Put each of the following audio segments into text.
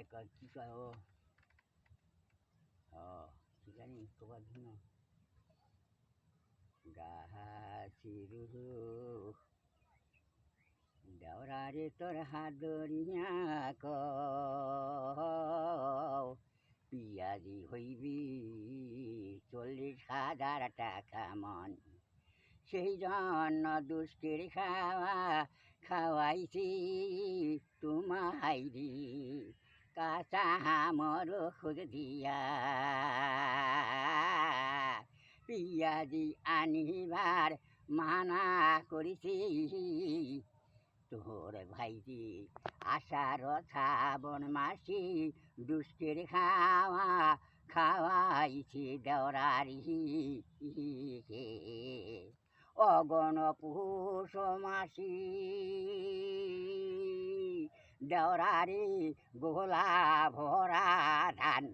কি কয় ও কি জানি তোমার জন্য গাছিরু দেওরারে তোর হাত ধরিয়া পিয়াজি হইবি 40,000 টাকা মন সেই জন্য দুষ্টের খাওয়াইছি তোমাইরি কাঁচা মর খোঁজ দিয়া পিয়াজি আনিবার মানা করেছি তোর ভাইজি আষাঢ় শ্রাবণ মাসি দুষ্টের খাওয়াইছি দেওরারি অগণ পুষ মাসি দেওরারি গোলা ভরা ধান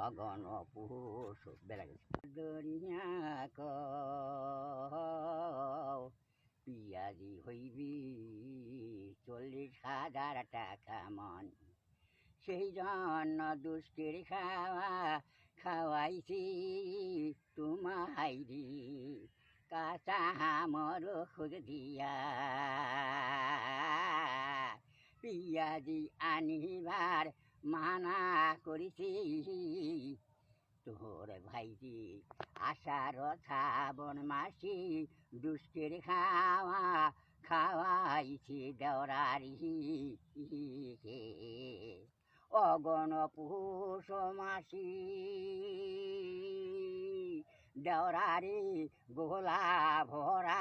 অগণ পুষ বেলা দরিয়া পিয়াজি হইবি 40,000 টাকা মন সেই জন্য দুষ্টের খাওয়াইছি তোমাইরি কাঁচা মর খোঁজ দিয়া পিয়াজি আনিবার মানা করেছি তোর ভাইজি আষাঢ় শ্রাবণ মাসি দুষ্টের খাওয়াইছি দেওরারি অগণ পুষ মাসি দেওরারি গোলা ভরা